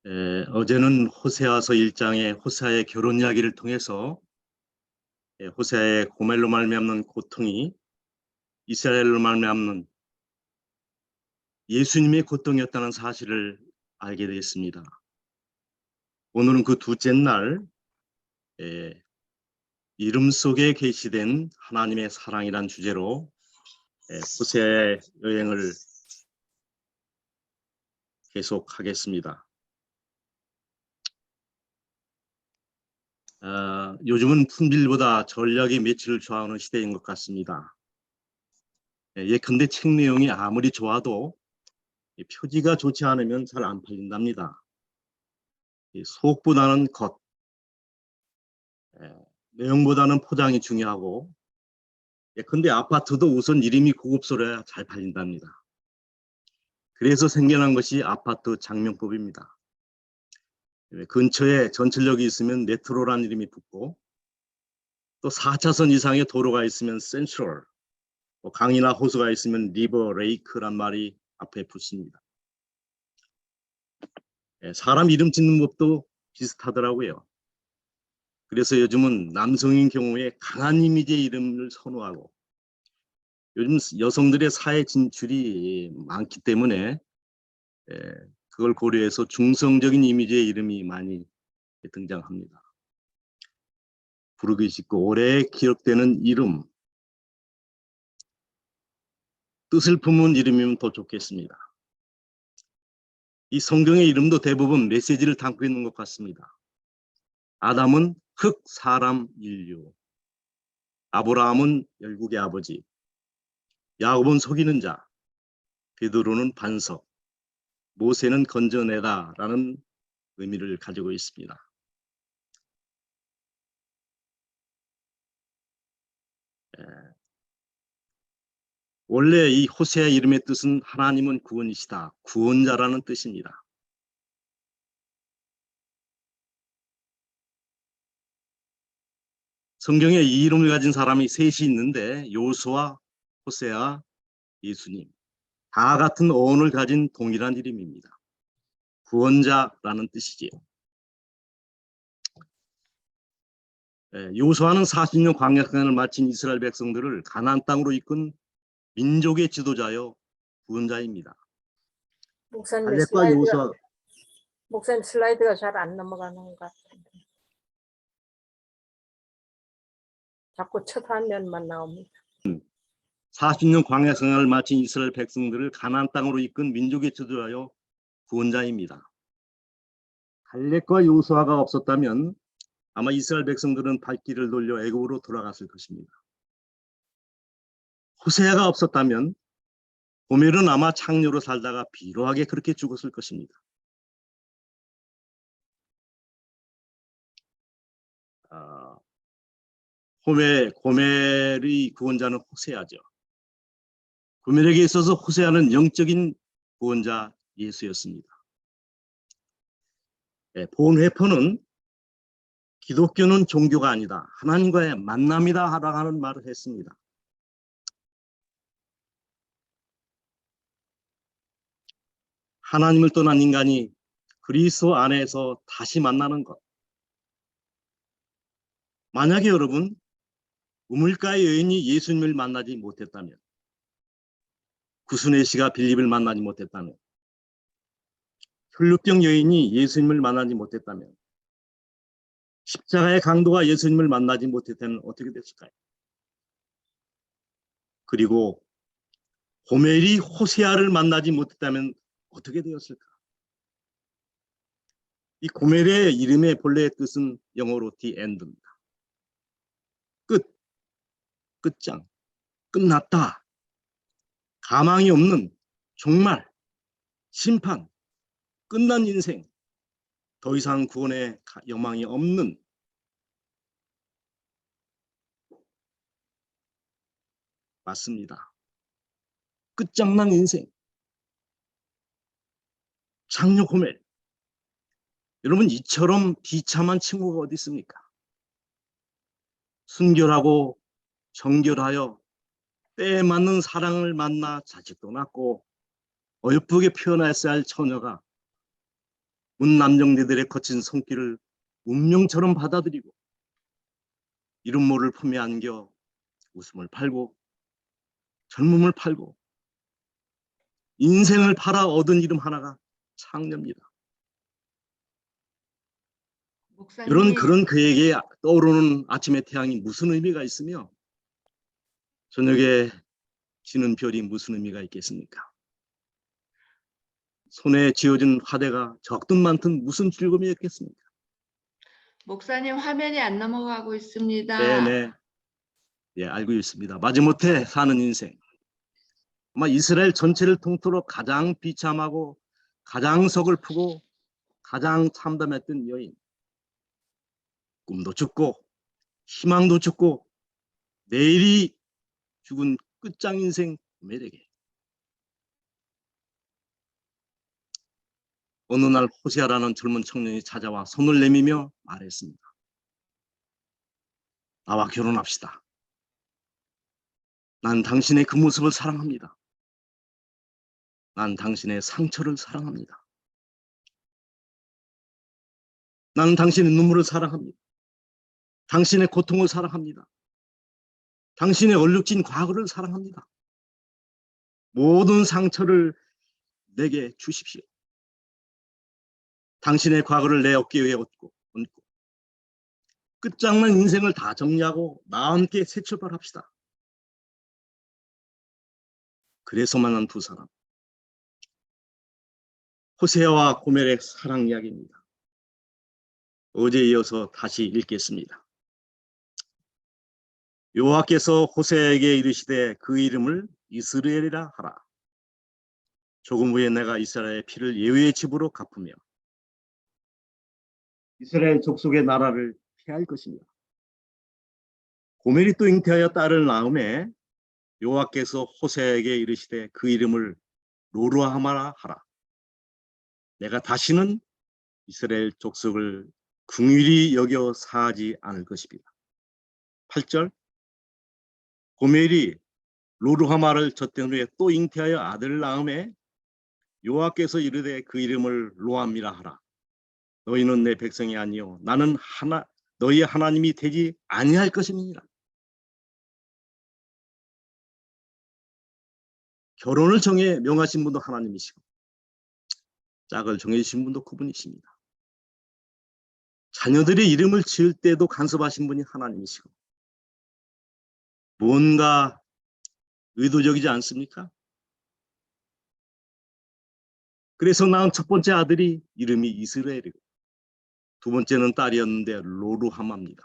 어제는 호세아서 1장의 호세아의 결혼 이야기를 통해서 호세아의 고멜로 말미암는 고통이 이스라엘로 말미암는 예수님의 고통이었다는 사실을 알게 되었습니다. 오늘은 그 둘째 날 이름 속에 계시된 하나님의 사랑이란 주제로 호세아의 여행을 계속하겠습니다. 요즘은 품질보다 전략이 매출을 좌우하는 시대인 것 같습니다. 예컨대 책 내용이 아무리 좋아도 표지가 좋지 않으면 잘 안 팔린답니다. 속보다는 겉, 내용보다는 포장이 중요하고, 예컨대 아파트도 우선 이름이 고급스러워야 잘 팔린답니다. 그래서 생겨난 것이 아파트 장명법입니다. 근처에 전철역이 있으면 메트로라는 이름이 붙고, 또 4차선 이상의 도로가 있으면 센트럴, 강이나 호수가 있으면 리버 레이크란 말이 앞에 붙습니다. 사람 이름 짓는 법도 비슷하더라고요. 그래서 요즘은 남성인 경우에 강한 이미지의 이름을 선호하고, 요즘 여성들의 사회 진출이 많기 때문에 그걸 고려해서 중성적인 이미지의 이름이 많이 등장합니다. 부르기 쉽고 오래 기억되는 이름, 뜻을 품은 이름이면 더 좋겠습니다. 이 성경의 이름도 대부분 메시지를 담고 있는 것 같습니다. 아담은 흙, 사람, 인류. 아브라함은 열국의 아버지. 야곱은 속이는 자. 베드로는 반석. 모세는 건져내다라는 의미를 가지고 있습니다. 원래 이 호세아 이름의 뜻은 하나님은 구원이시다, 구원자라는 뜻입니다. 성경에 이 이름을 가진 사람이 셋이 있는데 요수아, 호세아, 예수님 다 같은 어원을 가진 동일한 이름입니다. 구원자라는 뜻이지요. 요수아는 40년 광야생활을 마친 이스라엘 백성들을 가나안 땅으로 이끈 민족의 지도자여 구원자입니다. 목사님 슬라이드가 잘 안 넘어가는 것 같은데 자꾸 첫 화면만 나옵니다. 40년 광야 생활을 마친 이스라엘 백성들을 가나안 땅으로 이끈 민족의 지도자여 구원자입니다. 갈렙과 요수아가 없었다면 아마 이스라엘 백성들은 발길을 돌려 애굽으로 돌아갔을 것입니다. 호세아가 없었다면 고멜은 아마 창녀로 살다가 비로하게 그렇게 죽었을 것입니다. 고멜의 구원자는 호세아죠. 고멜에게 있어서 호세아는 영적인 구원자 예수였습니다. 본회퍼는 기독교는 종교가 아니다, 하나님과의 만남이다 하라는 말을 했습니다. 하나님을 떠난 인간이 그리스도 안에서 다시 만나는 것. 만약에 여러분 우물가의 여인이 예수님을 만나지 못했다면, 구순의 씨가 빌립을 만나지 못했다면, 혈루병 여인이 예수님을 만나지 못했다면, 십자가의 강도가 예수님을 만나지 못했다면 어떻게 됐을까요? 그리고 고멜이 호세아를 만나지 못했다면 어떻게 되었을까? 이 고멜의 이름의 본래의 뜻은 영어로 the end입니다. 끝장, 끝났다. 가망이 없는, 종말, 심판, 끝난 인생, 더 이상 구원의 여망이 없는, 맞습니다. 끝장난 인생, 창녀 고멜. 여러분, 이처럼 비참한 친구가 어디 있습니까? 순결하고 정결하여 때에 맞는 사랑을 만나 자식도 낳고 어여쁘게 표현했어야 할 처녀가 문남정네들의 거친 손길을 운명처럼 받아들이고 이름 모를 품에 안겨 웃음을 팔고 젊음을 팔고 인생을 팔아 얻은 이름 하나가 창녀입니다. 목사님, 그런 그에게 떠오르는 아침의 태양이 무슨 의미가 있으며 저녁에 지는 별이 무슨 의미가 있겠습니까? 손에 쥐어진 화대가 적든 많든 무슨 즐거움이 있겠습니까? 목사님 화면이 안 넘어가고 있습니다. 네네. 예, 알고 있습니다. 마지못해 사는 인생. 아마 이스라엘 전체를 통틀어 가장 비참하고 가장 서글프고 가장 참담했던 여인. 꿈도 죽고 희망도 죽고 내일이 죽은 끝장 인생 매력에 어느 날 호세아라는 젊은 청년이 찾아와 손을 내밀며 말했습니다. 나와 결혼합시다. 난 당신의 그 모습을 사랑합니다. 난 당신의 상처를 사랑합니다. 나는 당신의 눈물을 사랑합니다. 당신의 고통을 사랑합니다. 당신의 얼룩진 과거를 사랑합니다. 모든 상처를 내게 주십시오. 당신의 과거를 내 어깨 위에 얹고 끝장난 인생을 다 정리하고 나와 함께 새 출발합시다. 그래서 만난 두 사람. 호세아와 고멜의 사랑 이야기입니다. 어제에 이어서 다시 읽겠습니다. 여호와께서 호세아에게 이르시되 그 이름을 이스라엘이라 하라. 조금 후에 내가 이스라엘의 피를 예후의 집으로 갚으며 이스라엘 족속의 나라를 폐할 것입니다. 고멜이 또 잉태하여 딸을 낳음에 여호와께서 호세아에게 이르시되 그 이름을 로루하마라 하라. 내가 다시는 이스라엘 족속을 긍휼히 여겨 사하지 않을 것입니다. 8절 고멜이 로루하마를 젖된 후에 또 잉태하여 아들을 낳음에 여호와께서 이르되 그 이름을 로암이라 하라. 너희는 내 백성이 아니요 나는 너희의 하나님이 되지 아니할 것임이니라. 결혼을 정해 명하신 분도 하나님이시고 짝을 정해주신 분도 그분이십니다. 자녀들의 이름을 지을 때도 간섭하신 분이 하나님이시고 뭔가 의도적이지 않습니까? 그래서 낳은 첫 번째 아들이 이름이 이스라엘이고 두 번째는 딸이었는데 로루하마입니다.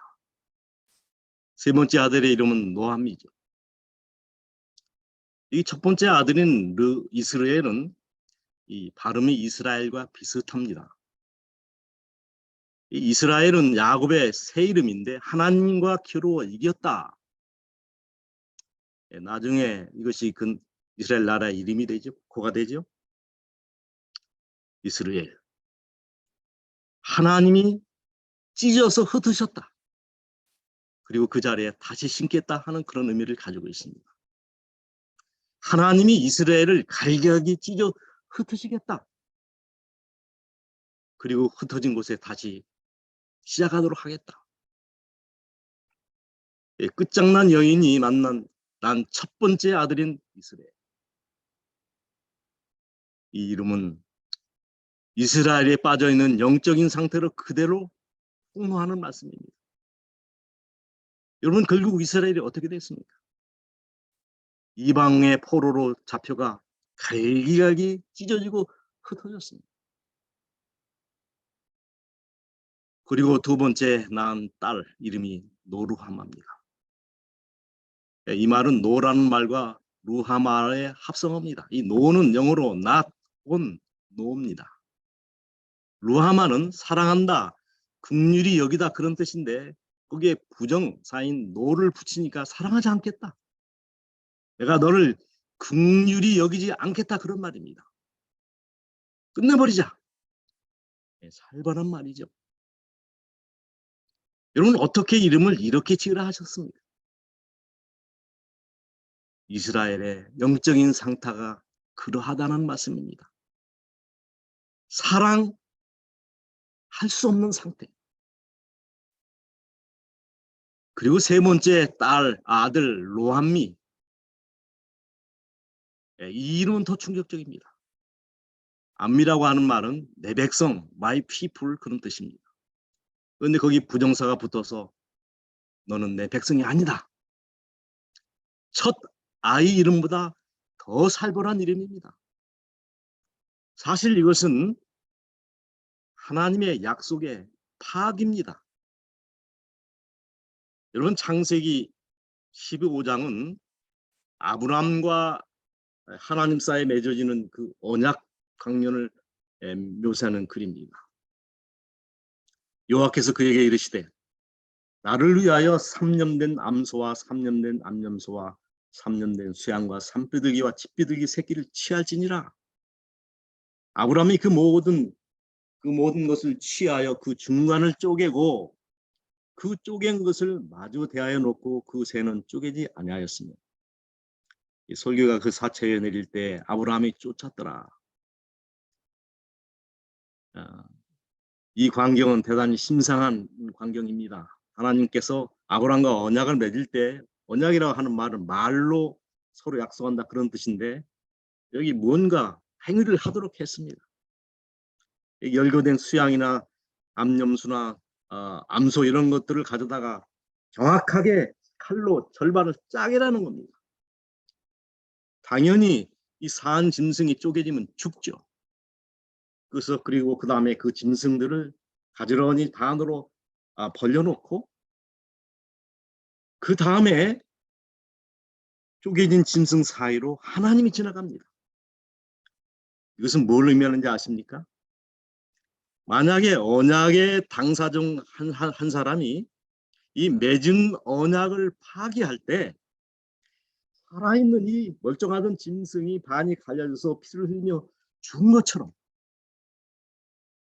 세 번째 아들의 이름은 노함이죠. 이 첫 번째 아들인 이스라엘은 이 발음이 이스라엘과 비슷합니다. 이 이스라엘은 야곱의 새 이름인데 하나님과 겨루어 이겼다. 나중에 이것이 이스라엘 나라의 이름이 되죠. 코가 되죠. 이스라엘. 하나님이 찢어서 흩으셨다. 그리고 그 자리에 다시 심겠다 하는 그런 의미를 가지고 있습니다. 하나님이 이스라엘을 갈기갈기 찢어 흩으시겠다. 그리고 흩어진 곳에 다시 시작하도록 하겠다. 끝장난 여인이 만난 난 첫 번째 아들인 이스라엘. 이 이름은 이스라엘에 빠져있는 영적인 상태를 그대로 폭로하는 말씀입니다. 여러분 결국 이스라엘이 어떻게 됐습니까? 이방의 포로로 잡혀가 갈기갈기 찢어지고 흩어졌습니다. 그리고 두 번째 낳은 딸 이름이 노루하마입니다. 이 말은 노라는 말과 루하마의 합성어입니다. 이 노는 영어로 not, on, 노입니다. 루하마는 사랑한다, 긍휼히 여기다 그런 뜻인데 거기에 부정사인 노를 붙이니까 사랑하지 않겠다. 내가 너를 긍휼히 여기지 않겠다 그런 말입니다. 끝내버리자. 살벌한 말이죠. 여러분 어떻게 이름을 이렇게 지으라 하셨습니까? 이스라엘의 영적인 상태가 그러하다는 말씀입니다. 사랑, 할 수 없는 상태. 그리고 세 번째 아들 로함미. 이 이름은 더 충격적입니다. 암미라고 하는 말은 내 백성, my people 그런 뜻입니다. 그런데 거기 부정사가 붙어서 너는 내 백성이 아니다. 첫 아이 이름보다 더 살벌한 이름입니다. 사실 이것은 하나님의 약속의 파악입니다. 여러분 창세기 15장은 아브라함과 하나님 사이에 맺어지는 그 언약 강연을 묘사하는 글입니다. 여호와께서 그에게 이르시되 나를 위하여 3년 된 암소와 3년 된 암염소와 3년 된 수양과 산비둘기와 집비둘기 새끼를 취할지니라. 아브라함이 그 모든 것을 취하여 그 중간을 쪼개고 그 쪼갠 것을 마주 대하여 놓고 그 새는 쪼개지 아니하였으며 이 설교가 그 사체에 내릴 때 아브라함이 쫓았더라. 이 광경은 대단히 심상한 광경입니다. 하나님께서 아브라함과 언약을 맺을 때 언약이라고 하는 말은 말로 서로 약속한다 그런 뜻인데 여기 뭔가 행위를 하도록 했습니다. 열거된 수양이나 암염수나 암소 이런 것들을 가져다가 정확하게 칼로 절반을 짜게라는 겁니다. 당연히 이 사한 짐승이 쪼개지면 죽죠. 그리고 그 다음에 그 짐승들을 가지런히 단으로 벌려놓고 그 다음에 쪼개진 짐승 사이로 하나님이 지나갑니다. 이것은 뭘 의미하는지 아십니까? 만약에 언약의 당사 중 한 사람이 이 맺은 언약을 파기할 때 살아있는 이 멀쩡하던 짐승이 반이 갈려져서 피를 흘리며 죽은 것처럼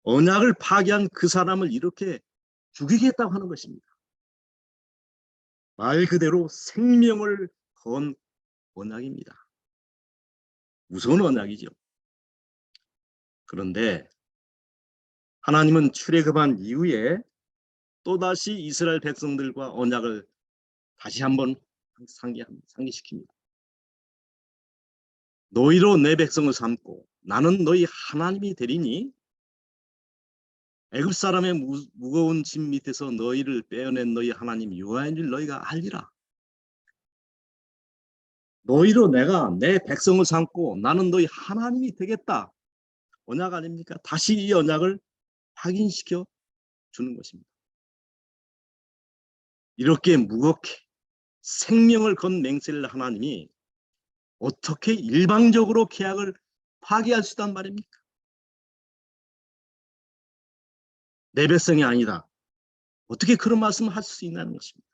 언약을 파기한 그 사람을 이렇게 죽이겠다고 하는 것입니다. 말 그대로 생명을 건 언약입니다. 무서운 언약이죠. 그런데 하나님은 출애굽한 이후에 또다시 이스라엘 백성들과 언약을 다시 한번 상기시킵니다. 너희로 내 백성을 삼고 나는 너희 하나님이 되리니 애굽 사람의 무거운 짐 밑에서 너희를 빼어낸 너희 하나님 여호와인 줄 너희가 알리라. 너희로 내가 내 백성을 삼고 나는 너희 하나님이 되겠다. 언약 아닙니까? 다시 이 언약을 확인시켜 주는 것입니다. 이렇게 무겁게 생명을 건 맹세를 하나님이 어떻게 일방적으로 계약을 파기할 수 있단 말입니까? 내 백성이 아니다. 어떻게 그런 말씀을 할 수 있냐는 것입니다.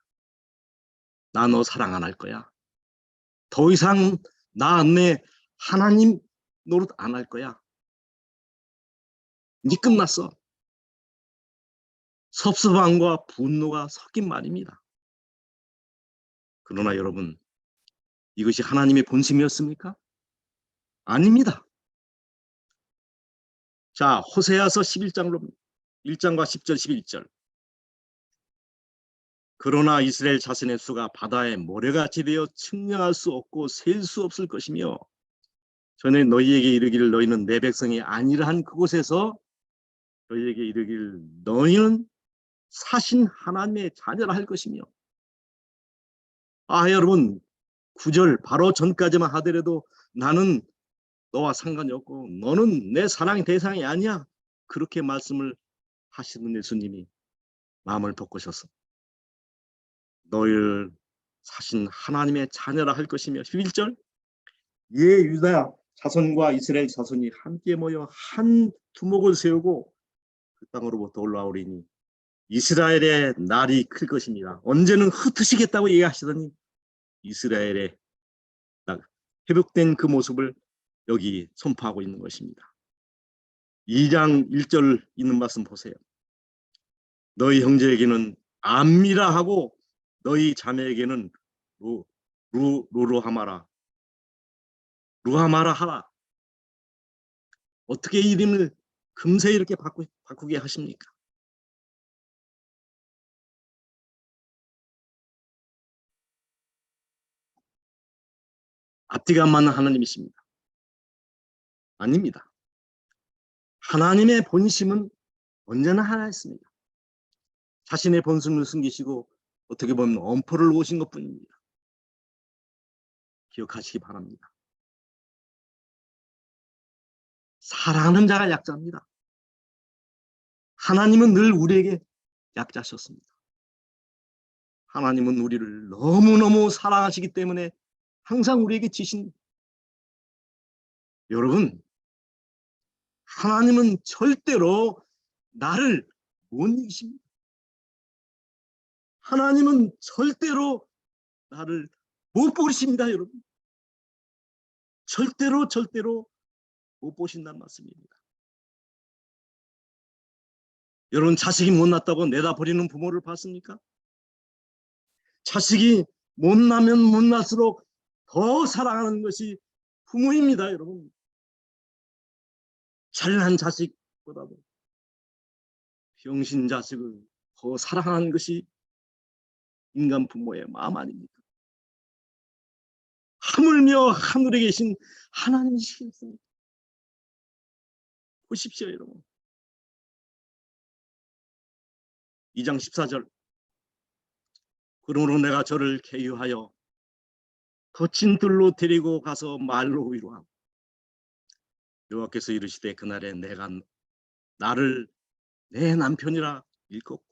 나 너 사랑 안 할 거야. 더 이상 나 내 하나님 노릇 안 할 거야. 이제 끝났어. 섭섭함과 분노가 섞인 말입니다. 그러나 여러분, 이것이 하나님의 본심이었습니까? 아닙니다. 자, 호세아서 11장과 10절 11절. 그러나 이스라엘 자손의 수가 바다의 모래같이 되어 측량할 수 없고 셀 수 없을 것이며 전에 너희에게 이르기를 너희는 내 백성이 아니라 한 그곳에서 너희에게 이르기를 너희는 사신 하나님의 자녀라 할 것이며 여러분 9절 바로 전까지만 하더라도 나는 너와 상관이 없고 너는 내 사랑의 대상이 아니야. 그렇게 말씀을 하시는 예수님이 마음을 돋구셔서 너희를 사신 하나님의 자녀라 할 것이며 11절 유다 자손과 이스라엘 자손이 함께 모여 한 두목을 세우고 그 땅으로부터 올라오리니 이스라엘의 날이 클 것입니다. 언제는 흩으시겠다고 얘기하시더니 이스라엘의 회복된 그 모습을 여기 선포하고 있는 것입니다. 2장 1절 있는 말씀 보세요. 너희 형제에게는 암미라 하고 너희 자매에게는 루하마라 하라. 어떻게 이름을 금세 이렇게 바꾸게 하십니까? 앞뒤가 안 맞는 하나님이십니다. 아닙니다. 하나님의 본심은 언제나 하나였습니다. 자신의 본심을 숨기시고 어떻게 보면 엄포를 놓으신 것뿐입니다. 기억하시기 바랍니다. 사랑하는 자가 약자입니다. 하나님은 늘 우리에게 약자셨습니다. 하나님은 우리를 너무너무 사랑하시기 때문에 항상 우리에게 지신. 여러분, 하나님은 절대로 나를 못 이기십니다. 하나님은 절대로 나를 못 버리십니다, 여러분. 절대로 못 보신다는 말씀입니다. 여러분, 자식이 못났다고 내다 버리는 부모를 봤습니까? 자식이 못나면 못날수록 더 사랑하는 것이 부모입니다, 여러분. 잘난 자식보다도 병신 자식을 더 사랑하는 것이 인간 부모의 마음 아닙니까? 하물며 하늘에 계신 하나님이시겠습니까? 보십시오, 여러분. 2장 14절. 그러므로 내가 저를 계유하여 거친 들로 데리고 가서 말로 위로하고 여호와께서 이르시되 그날에 내가 나를 내 남편이라 일컫고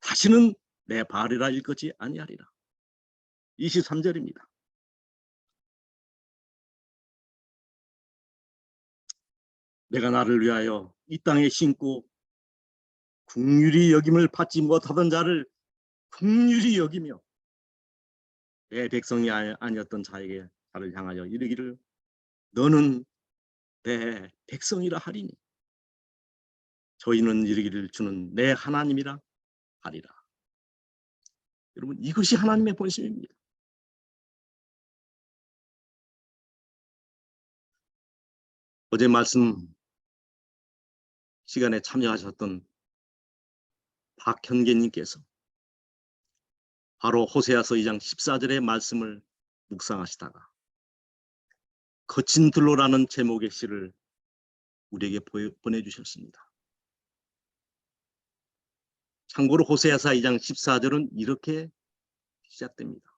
다시는 내 발이라 일컫지 아니하리라. 23절입니다. 내가 나를 위하여 이 땅에 심고 긍휼히 여김을 받지 못하던 자를 긍휼히 여기며 내 백성이 아니었던 자에게 나를 향하여 이르기를 너는 내 백성이라 하리니 저희는 이르기를 주는 내 하나님이라 하리라. 여러분, 이것이 하나님의 본심입니다. 어제 말씀 시간에 참여하셨던 박현계님께서 바로 호세아서 2장 14절의 말씀을 묵상하시다가 거친 들로라는 제목의 시를 우리에게 보내주셨습니다. 참고로 호세아서 2장 14절은 이렇게 시작됩니다.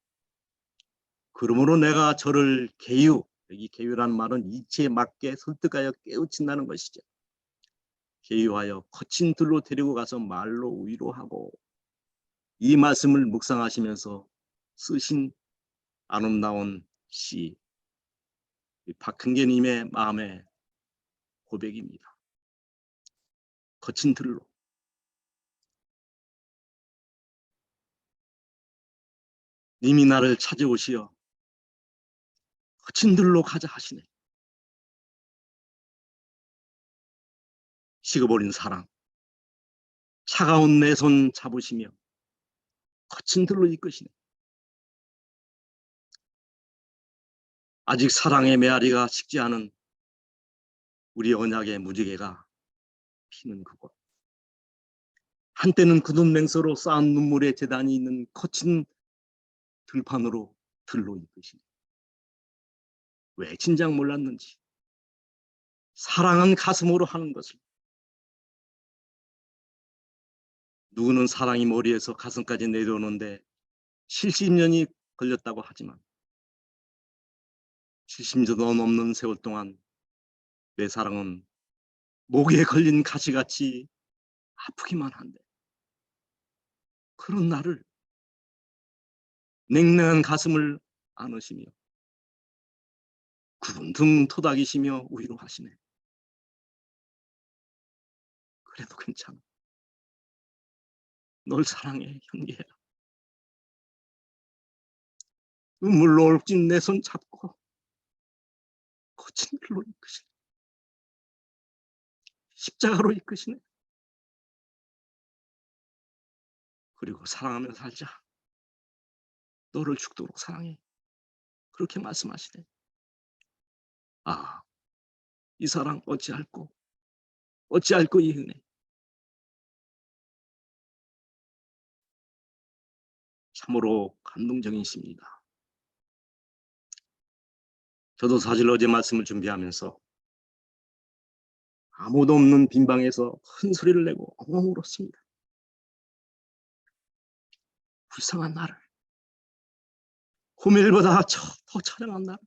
그러므로 내가 저를 계유, 여기 계유라는 말은 이치에 맞게 설득하여 깨우친다는 것이죠. 계유하여 거친 들로 데리고 가서 말로 위로하고, 이 말씀을 묵상하시면서 쓰신 아름다운 시, 박흥계님의 마음의 고백입니다. 거친 들로. 님이 나를 찾아오시어 거친 들로 가자 하시네. 식어버린 사랑, 차가운 내 손 잡으시며 거친 들로 이끄시네. 아직 사랑의 메아리가 식지 않은 우리 언약의 무지개가 피는 그곳, 한때는 굳은 맹서로 쌓은 눈물의 재단이 있는 거친 들판으로 들로 이끄시네. 왜 진작 몰랐는지 사랑은 가슴으로 하는 것을. 누구는 사랑이 머리에서 가슴까지 내려오는데 70년이 걸렸다고 하지만 70년도 넘는 세월 동안 내 사랑은 목에 걸린 가시같이 아프기만 한데, 그런 나를 냉랭한 가슴을 안으시며 구분 등 토닥이시며 위로하시네. 그래도 괜찮아. 널 사랑해, 현계야. 눈물로 얼진 내 손 잡고 거친 길로 이끄시네. 십자가로 이끄시네. 그리고 사랑하며 살자. 너를 죽도록 사랑해. 그렇게 말씀하시네. 아, 이 사랑 어찌할꼬 이 은혜. 참으로 감동적인 시입니다. 저도 사실 어제 말씀을 준비하면서 아무도 없는 빈 방에서 큰 소리를 내고 엉엉 울었습니다. 불쌍한 나를, 호멜보다 더 처량한 나를,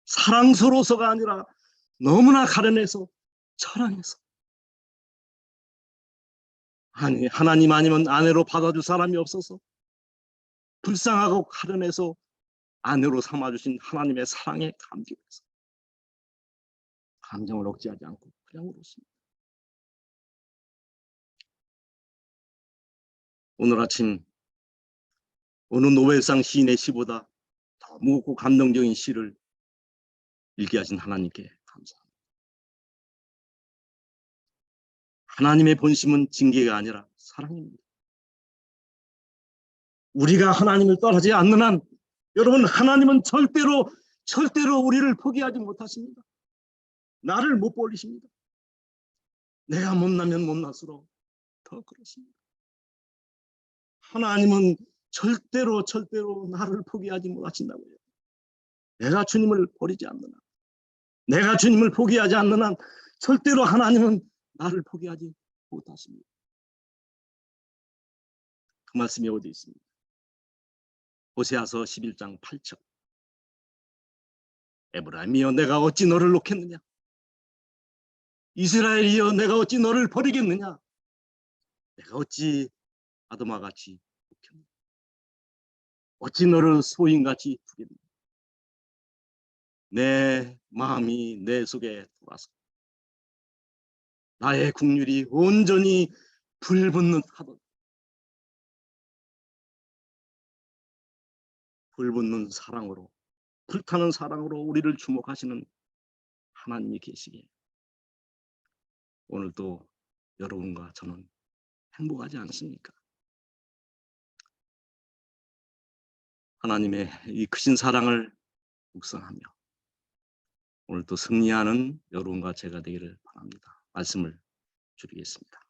사랑스러워서가 아니라 너무나 가련해서 처량해서, 아니 하나님 아니면 아내로 받아줄 사람이 없어서 불쌍하고 가련해서 아내로 삼아주신 하나님의 사랑에 감격해서 감정을 억제하지 않고 그냥 울었습니다. 오늘 아침 어느 노벨상 시인의 시보다 더 무겁고 감동적인 시를 읽게 하신 하나님께 감사합니다. 하나님의 본심은 징계가 아니라 사랑입니다. 우리가 하나님을 떠나지 않는 한 여러분, 하나님은 절대로 우리를 포기하지 못하십니다. 나를 못 버리십니다. 내가 못나면 못날수록 더 그렇습니다. 하나님은 절대로 나를 포기하지 못하신다고요. 내가 주님을 버리지 않는 한, 내가 주님을 포기하지 않는 한 절대로 하나님은 나를 포기하지 못하십니다. 그 말씀이 어디 있습니까? 호세아서 11장 8절. 에브라임이여 내가 어찌 너를 놓겠느냐? 이스라엘이여 내가 어찌 너를 버리겠느냐? 내가 어찌 아도마같이 놓겠느냐? 어찌 너를 소인같이 두겠느냐? 내 마음이 내 속에 돌아서 나의 국률이 온전히 불붙는 하던 불붙는 사랑으로, 불타는 사랑으로 우리를 주목하시는 하나님이 계시기에 오늘도 여러분과 저는 행복하지 않습니까? 하나님의 이 크신 사랑을 묵상하며 오늘도 승리하는 여러분과 제가 되기를 바랍니다. 말씀을 줄이겠습니다.